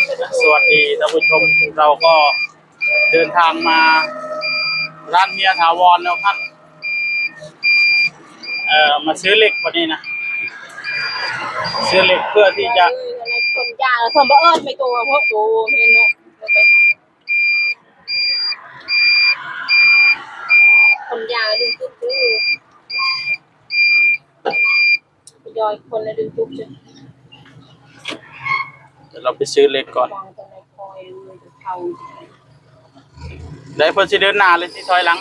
สวัสดีท่านผู้ชมเราก็เดินทางมาร้านเฮียถาวรแล้วท่านมาซื้อเหล็กวันนี้นะซื้อเหล็กเพื่อที่จะคนยาสมบัติไม่ตัวพวกตัวเมนูคนยาดึงจุ๊บยอยคนละดึงจุ๊บจ้ะเดี๋ยวเราไปซื้อเหล็กก่อนได้เพิ่นสิเดินหน้าเลยสิถอยหลัง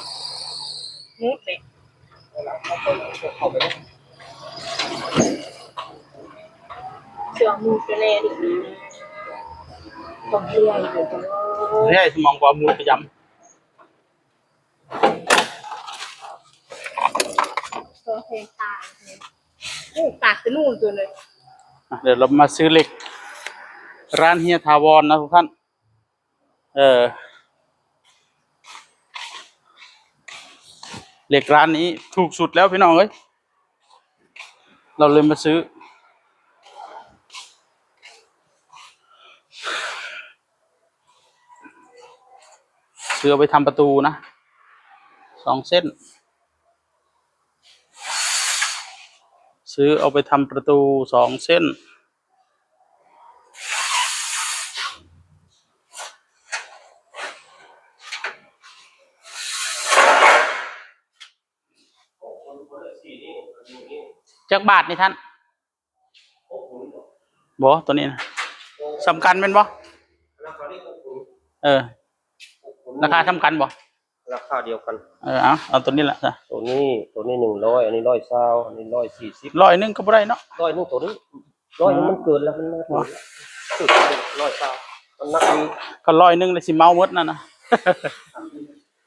มุดเลยเสือมูไปเลยดิต้องเลี้ยงอยู่ตรงเฮ้ยสมองกว่ามูประจำตัวเพลงตาตากจะนู่นตัวเลยเดี๋ยวเรามาซื้อเหล็กร้านเฮียถาวรนะทุกท่านเหล็กร้านนี้ถูกสุดแล้วพี่น้องเอ้ยเราเลยมาซื้อเอาไปทำประตูนะ2 เส้นซื้อเอาไปทำประตู2 เส้นจักบาทนี่ท่านบ่ตัวนี้นะสำคัญเป็นบ่ราคาสำคัญบ่ราคาเดียวกันเอาตัวนี้แหละตัวนี้100อันนี้120อันนี้140 100ก็บ่ได้เนาะ100ตัวนี้100มันเกินแล้วมันสุด120มันนักดีก็100เลยสิเมาหมดนั่นน่ะ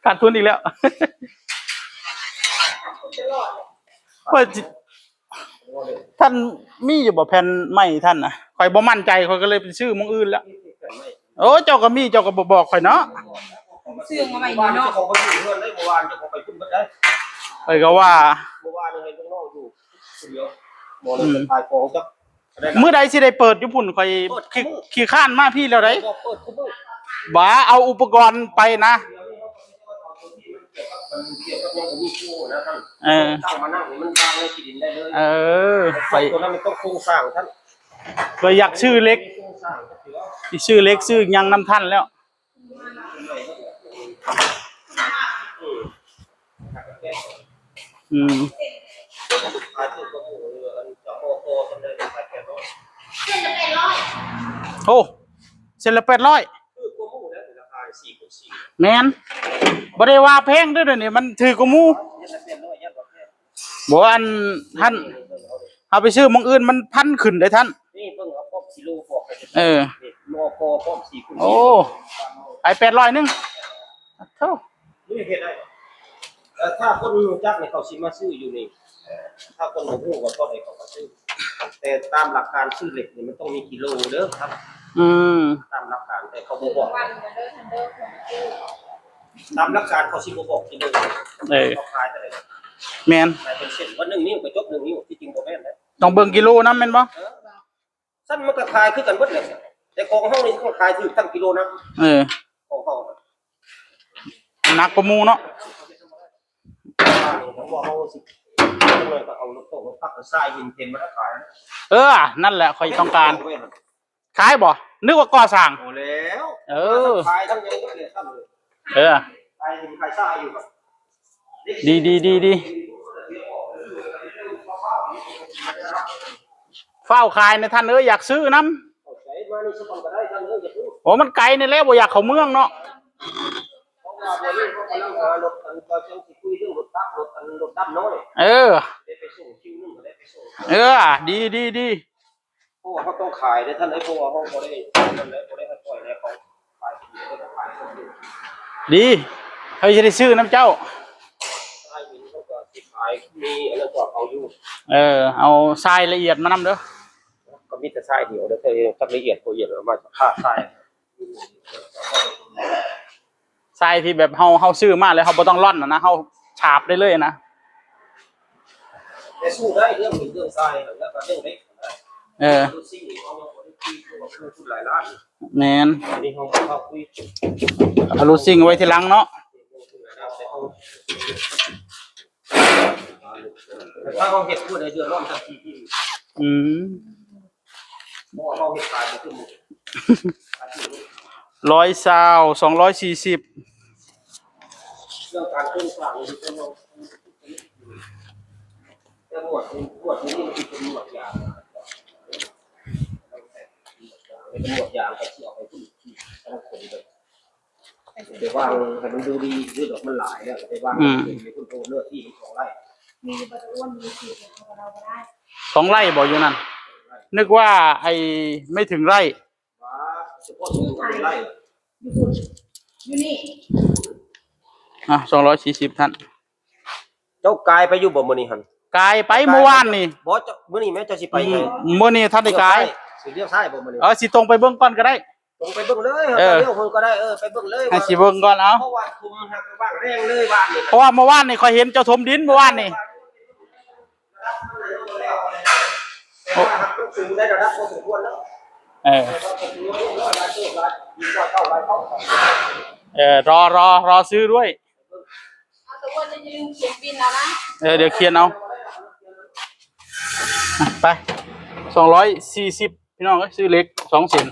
ขาดทุนอีกแล้วว่าท่านมีอยู่บ่แผ่นไม้ท่านน่ะข่อยบ่มั่นใจข่อยก็เลยไปซื้อหม้องอื่นแล้วโอ้เจ้าก็มีเจ้าก็บ่บอกข่อยเนาะซื้อมาใหม่เนาะของบ่อยู่เฮือนได้เมื่อวานจะขอไปขึ้นบ่ได้ข่อยก็ว่าเมื่อวานให้ข้างนอกอยู่เดียวบ่ได้ขายของจักมื้อใดสิได้เปิดอยู่พุ่นข่อยขี้ข้านมาพี่แล้วได้เปิดคุมื้อบ่เอาอุปกรณ์ไปนะตั้งมานั่งมันวางในที่ดินได้เลยไปตัวนั้นมันต้องโครงสร้างท่านก็อยากชื่อเล็กที่ชื่อเล็กชื่อยังน้ำท่านแล้วโอ้เส้นละ800แมนบ่ได้ว่าแพงด้วยเดี๋ยวนี้มันถือกว่าหมู่บ่อันท่านเอาไปซื้อหม้องอื่นมันพันขึ้นได้ท่านนี่เพิ่งเอาพวกกิโลพวกโลโกพวก4คูณ4โอ้ไป800นึงเท่านี่เฮ็ดได้ถ้าคนรู้จักเนี่ยเขาสิมาซื้ออยู่นี่ถ้าคนบ่ฮู้ก็ได้เขาก็ซื้อแต่ตามหลักการซื้อเหล็กนี่มันต้องมีกิโลเด้อครับตามหลักการแต่เขาบ่บอกตามหลักการเขาสิบ่บอกกิโลเขาขายเท่าใดแม่นขายเป็นเส้นว่า1นิ้วก็จบ1นิ้วที่จริงบ่แม่นเด้ต้องเบิ่งกิโลนำแม่นบ่ซั่นมันก็ขายคือกันเบิดเลยแต่ของเฮานี่เขาขายถึงตั้งกิโลนะของเฮาหนักกว่าหมู่เนาะผมว่าเฮาสิเลยก็เอารถโต๊ะพักทรายหินเทนมาขายนั่นแหละข่อยต้องการขายบ่นึกว่าก่อสร้างโอ้แล้วขายทั้งยังเลยครับขายหินขายทรายอยู่ครับดีเฝ้าขายในท่านอยากซื้อน้ำโอ้มันไกลนี่แหละบ่อยากเข้าเมืองเนาะดีเพราะว่าเขาต้องขายได้ท่านไอ้พวกเขาบ่ได้นั่นแหละบ่ได้ให้ปล่อยแล้วเขาขายดีเฮ้ยจะได้ซื้อน้ำเจ้าขายหินเขาก็สิขายมีอันนั้นก็เอาอยู่เอาทรายละเอียดมานำเด้อก็มีแต่ทรายเดียวเด้อเธอจักละเอียดบ่ละเอียดมาค่าทรายทรายที่แบบเฮาซื้อมาแล้วเฮาบ่ต้องร่อนนะเฮาฉาบได้เลยนะแต่สู้ได้เรื่องทรายแล้วก็เรื่องเล็ก คุยกับผู้หลายล้าน แม่น อันนี้เขาคุย เอาลูซิ่งไว้ทีหลังเนาะ แต่ถ้าเขาเห็ดพูดในเดือนร้อนทันทีที่ อืม เพราะว่าเขาเห็ดตายไปขึ้นหมด 120 240เรื่องการขึ้นสร้างนี่เป็นเรื่องแต่หมวดนี้มันเป็นหมวดยางเป็นหมวดยางไปที่ออกไปที่ต้องขนไปเดี๋ยวว่างให้มันดูดีด้วยดอกมันหลายแล้วเดี๋ยวว่างมีคนโตเลือกที่ของไร่ มีบัตรอ้วนมีสิทธิ์ของเราก็ได้ 2 ไร่บ่อยู่นั่นนึกว่าไอ้ไม่ถึงไร่ ว่าเฉพาะที่ของไร่ อยู่คุณอยู่นี่ อ่ะ240ท่าน เจ้ากายไปอยู่บ่มื้อนี้หั่น กายไปเมื่อวานนี่ บ่เจ้ามื้อนี้แม่เจ้าสิไปไง มื้อนี้ท่านได้กาย สิเลี้ยวซ้ายบ่มื้อนี้ สิตรงไปเบิ่งก่อนก็ได้ ลงไปเบิ่งเลยเลี้ยวคนก็ได้ไปเบิ่งเลย ให้สิเบิ่งก่อนเอา เพราะว่าคุมหักบ้างแรงเลยบ้านนี่ เพราะว่าเมื่อวานนี่ข่อยเห็นเจ้าถมดินเมื่อวานนี่ เพราะว่าหักต้องสูงได้ระดับพอสมควรแล้ว รอซื้อด้วย เอาแต่ว่าจะลืมเขียนบินแล้วนะ เดี๋ยวเขียนเอาไป240พี่น้องซื้อเล็ก2 เซน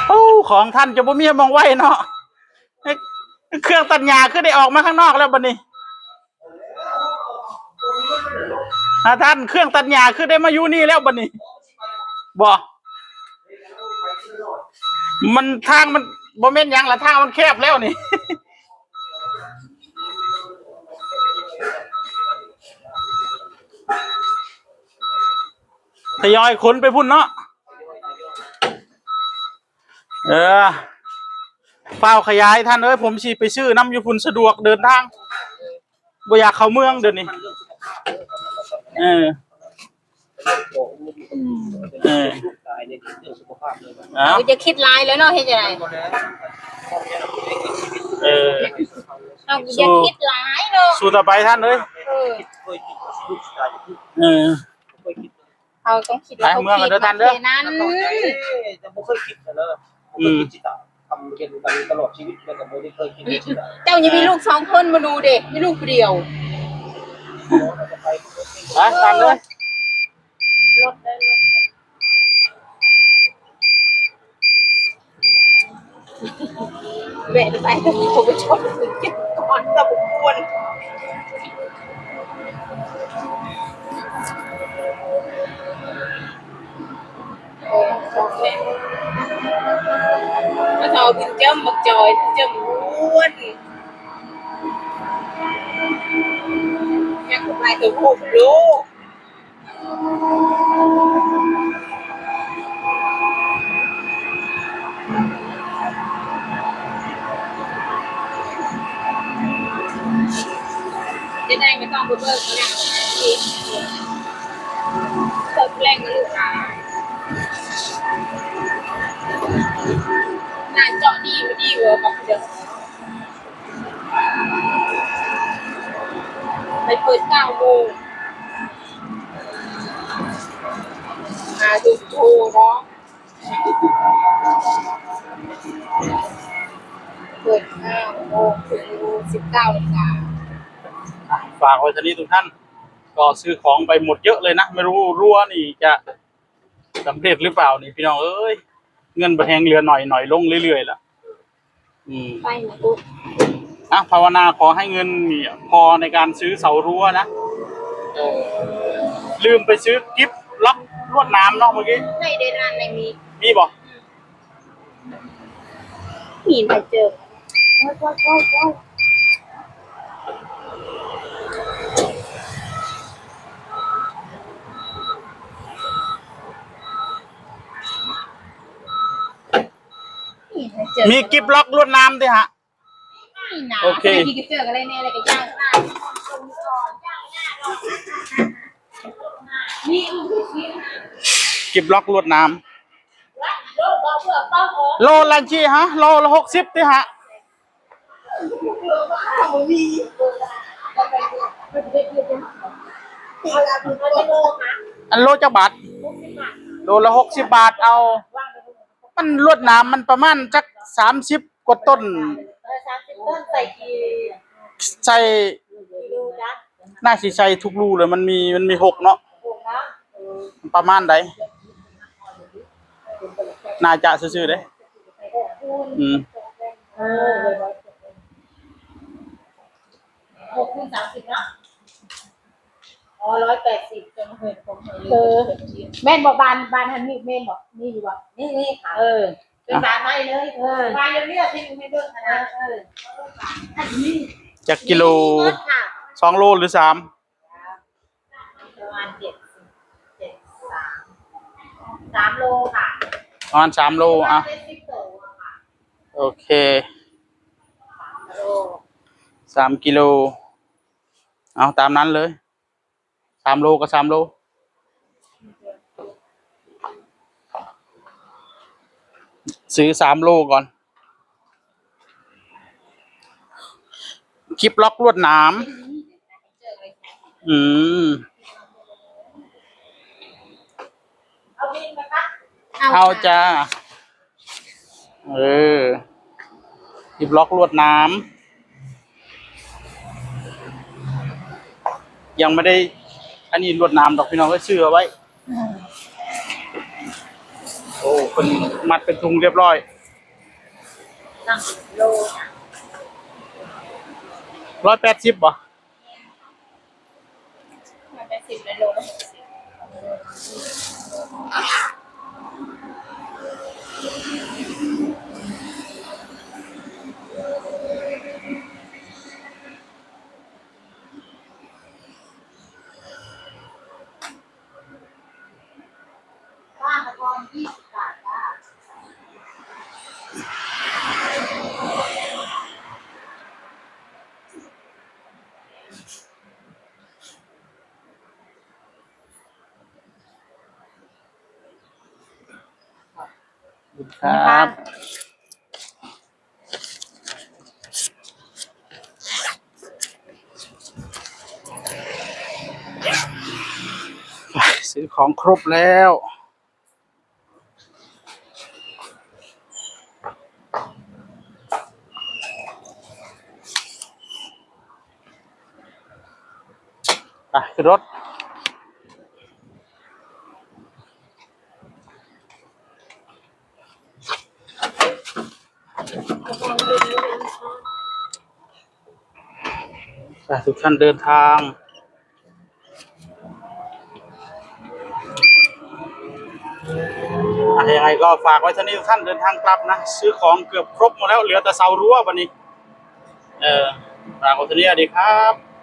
โอ้ของท่านจะบ่มีมองไว้เนาะเครื่องตัดหญ้าคือได้ออกมาข้างนอกแล้วบัดนี้ท่านเครื่องตัดหญ้าคือได้มาอยู่นี่แล้วบัดนี้บ่มันทางมันบ่แม่นหยังละทางมันแคบแล้วนี่ ทยอยขนไปพุ่นเนาะเฝ้าขยายท่านเอ้ยผมสิไปซื้อน้ำอยู่พุ่นสะดวกเดินทางบ่อยากเข้าเมืองเดี๋ยวนี้เราจะคิดลายแล้วเนาะเฮ็ดจังได๋เราจะคิดลายเนาะ สู้ต่อไปท่านเอ้ยเราต้องคิดว่าเขาคิดนั้น จะบ่เคยคิดนะบ่เคยคิดจิตทำเรียนกันตลอดชีวิตแล้วก็บ่ได้เคยคิดจิต เจ้ายังมีลูก2คนมาดูเด็กมีลูกเดียวไปตามเลยรถได้รถแม่ไปแต่ผมไปชอบกินก่อนกับบุควรมาทอบินเจ้ามักจอยเจ้าอ้วนอยากไปถึงหูลูกจะได้ไม่ต้องไปเบิกเขาเนี่ยเติมแรงกับลูกค้าน่าเจาะดีไม่ดีเวอร์กับเดิมไปเปิด9 โมงมาดูโชว์เนาะเปิด9 โมงถึง 19 นาฬิกาฝากไว้ท่านี้ทุกท่านก็ซื้อของไปหมดเยอะเลยนะไม่รู้รั่วนี่จะสำเร็จหรือเปล่านี่พี่น้องเอ้ยเงินประแหงเรือหน่อยลงเรื่อยๆแล้วไปนะตุ๊กภาวนาขอให้เงินมีพอในการซื้อเสารั้วนะลืมไปซื้อกิฟต์ล็อกลวดน้ำเนาะเมื่อกี้ในเดนานในมีบ่มีไปเจอมีกิฟต์ล็อกลวดน้ำด้วยฮะโอเคที่เจอกันเลยเนี่ยอะไรกันย่างหน้านี่กิฟต์ล็อกลวดน้ำโลละกี่ฮะโลละ60ด้วยฮะ อันโลจักบาท 60 บาท โลละ60 บาทเอา ว่างไปดู มันลวดหนามมันประมาณจัก30กว่าต้น 30 ต้นใส่กี่ ใส่ กิโลจ๊ะ น่าสิใส่ทุกรูเลยมันมี6เนาะ ถูกนะประมาณใดน่าจะซื่อๆเด้อืม เออ6 คูณ 30เนาะอ๋อ180จนเห็นผมเห็นแม่นบ่บานหันนี่แม่นบ่นี่อยู่บ่นี่ค่ะเป็นบานไม้เลยบานเรียบๆที่ไม่เบิ่งนะอันนี้ จักกิโล ค่ะ 2 โลหรือ3ประมาณ3 โลค่ะ ประมาณ3 โลอ่ะ 70 โลค่ะ โอเค โล 3 กิโลเอาตามนั้นเลย3 โลก็3 โลซื้อ3 โลก่อนคลิปล็อกลวดหนามอืม เอาบินไหมคะ เอาจ้าคลิปล็อกลวดหนามยังไม่ได้อันนี้ลวดหนามดอกพี่น้องก็ซื้อเอาไว้โอ้คนมัดเป็นถุงเรียบร้อย นั่งโล180บ่ มันเป็น10โลละบ้านละกร20 บาทจ้า ครับซื้อของครบแล้วไปขึ้นรถทุกท่านเดินทางยังไงก็ฝากไว้เท่านี้ทุกท่านเดินทางกลับนะซื้อของเกือบครบหมดแล้วเหลือแต่เสารั้ววันนี้ฝากไว้เท่านี้สวัสดีครับ